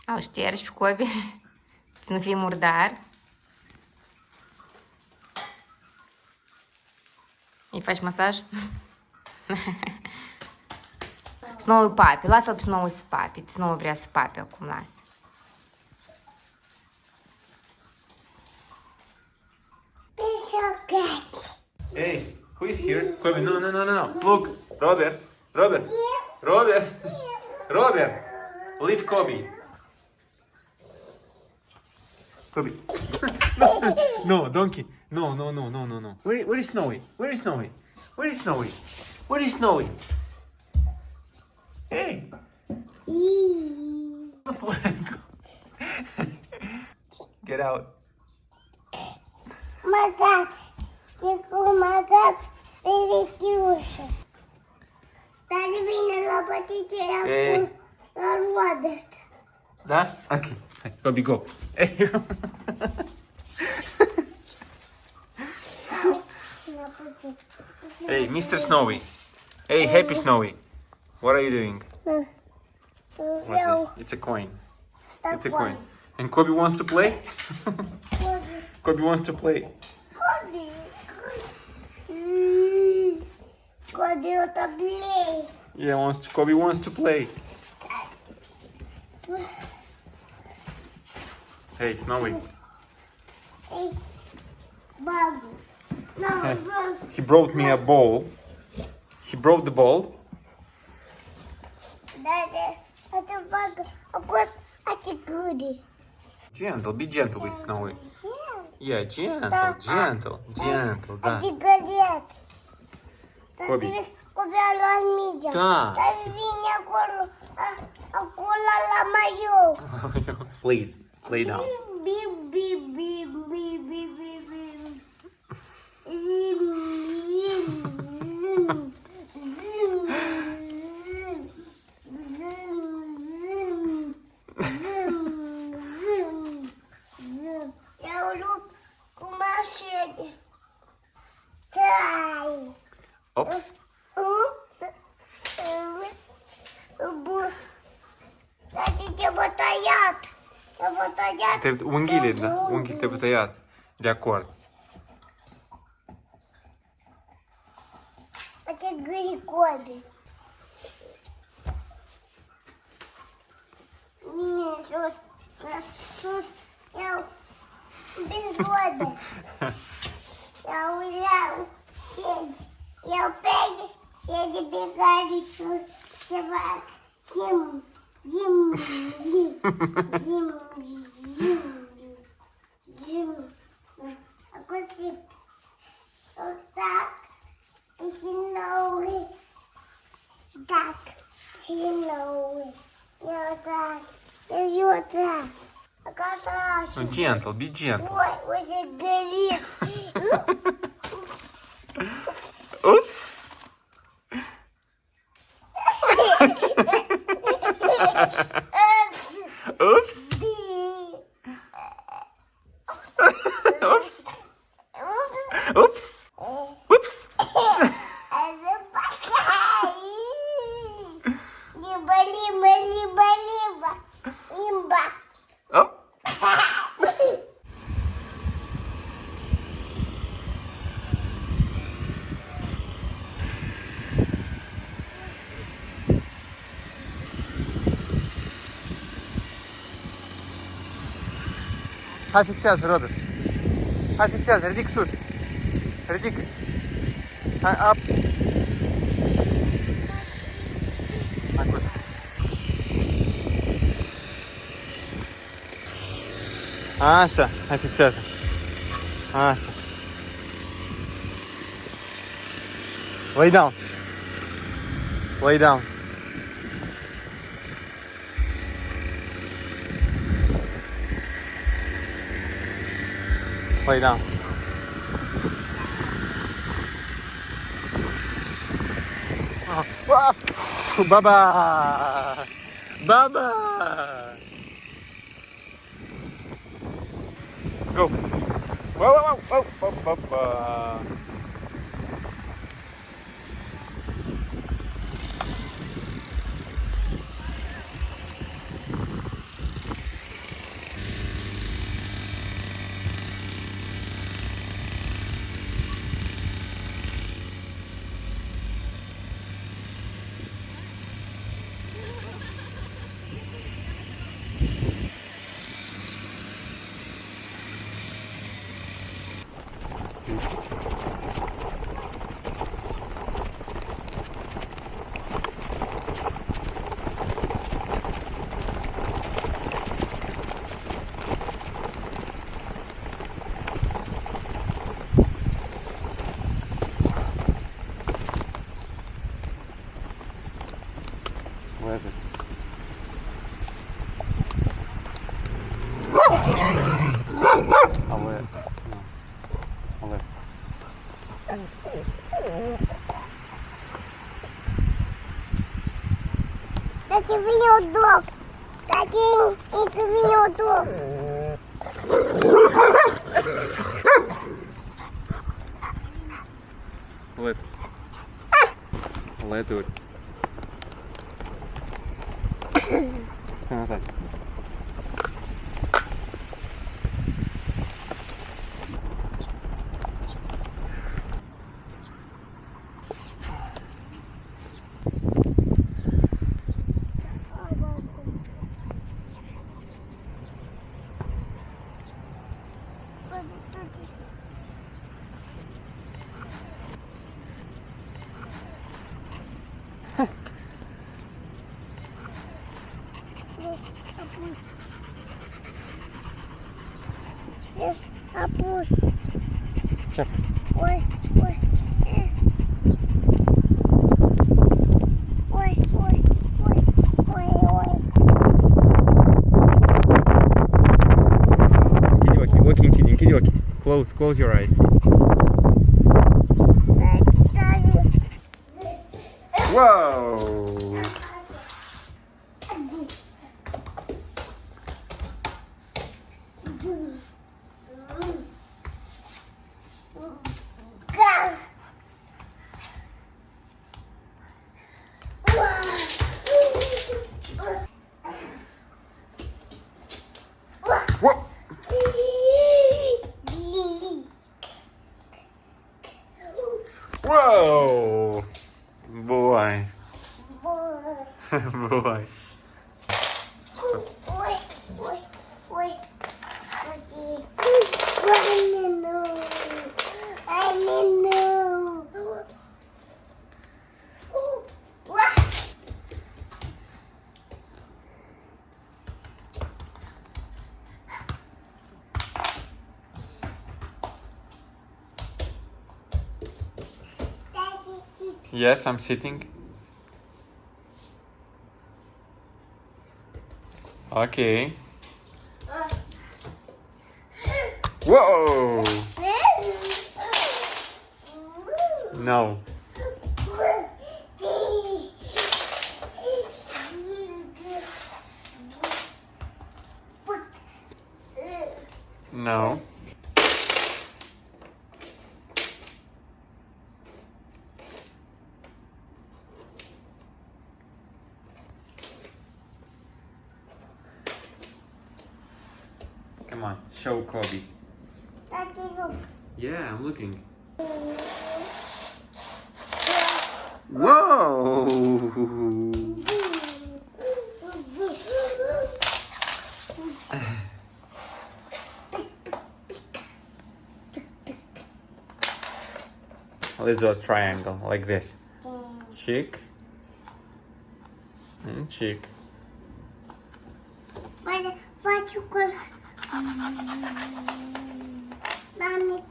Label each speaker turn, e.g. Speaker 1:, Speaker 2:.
Speaker 1: Îl ștergi pe Kobe, să nu fie murdar. Îi faci masaj? Снова papi, lasă-l снова să papi. Снова vrea să papi acum, lasă.
Speaker 2: Hey, who is here? Kobe, no, no, no, no, no. Look, Robert, Robert, Robert, Robert, leave Kobe. Kobe. No, donkey. No, no, no, no, no, no. Where is Snowy? Where is Snowy? Where is Snowy? Where is Snowy? Hey. Get out.
Speaker 3: My God. My God. Very cute. Dar vine la băticerea cu la Robert.
Speaker 2: Da? Ok. Hai, Kobe, go. Hey. Hey, Mr. Snowy. Hey, Happy Snowy. What are you doing? What's this? It's a coin. It's a coin. And Kobe wants to play? Kobe wants to play.
Speaker 3: Kobe o să play.
Speaker 2: Yeah, Kobe wants to play. Hey, Snowy.
Speaker 3: Hey, bug. No,
Speaker 2: He brought me a ball. He brought the ball.
Speaker 3: That's a bug. Of course, that's a goodie.
Speaker 2: Gentle, be gentle with Snowy. Yeah, gentle, gentle, gentle, da.
Speaker 3: That's a goodie.
Speaker 2: Kobe.
Speaker 3: Kobe a luat mingea.
Speaker 2: Da.
Speaker 3: Dar vine acolo la maiu.
Speaker 2: Please, lay down.
Speaker 3: Bip, bip, bip, bip, bip, bip, bip. Zim, zim, zim, zim, zim, zim, zim, zim. Eu lupt cu mașini. Trai.
Speaker 2: Oops.
Speaker 3: Tati, te-a tăiat. Te-a tăiat.
Speaker 2: Unghiile, da? Unghiile trebuie tăiat. De acord.
Speaker 3: Face gâri Kobe. Mine sus, sus, iau bizobe. Iau ședi. Iau pege, ședi pe care sus, se fac. Zim, zim, zim, zim, zim, zim. Acum zim. O tac. Și nouă. Tac. Și nouă. Eu tac. Eu tac. Acasă.
Speaker 2: Gentle, be gentle.
Speaker 3: Oi, o să gări.
Speaker 2: Oops. Oops. Oops. Oops. Oops.
Speaker 3: Limba, limba, limba, limba. Limba.
Speaker 2: Oh. Hai, fixează, Robert. Hai, fixează, ridic sus. Ridic. Hai, up. Hai, sus. Așa, hai, fixează. Așa. Lay down. Lay down. Lay down. Baba! Baba! Go! Whoa, whoa, whoa, whoa, whoa, whoa. Where is it? Але... Але...
Speaker 3: Daddy, we know dog. Daddy, we know dog.
Speaker 2: Let. Let do it. Назад.
Speaker 3: Yes, apples.
Speaker 2: Чапас.
Speaker 3: Ой, ой, yes. Ой, ой, ой, ой, ой.
Speaker 2: Кидиоки, walking kidding, кидиоки. Close your eyes.
Speaker 3: Daddy.
Speaker 2: Whoa!
Speaker 3: Go.
Speaker 2: Whoa! Whoa! Boy. Boy.
Speaker 3: Ой, ой, ой. I don't know. What? Daddy, sit.
Speaker 2: Yes, I'm sitting. Okay. Whoa! No. No. Come on, show Kobe.
Speaker 3: Daddy, look.
Speaker 2: Yeah, I'm looking. Whoa! Let's do a triangle like this. Cheek and cheek.
Speaker 3: What you call? Mommy.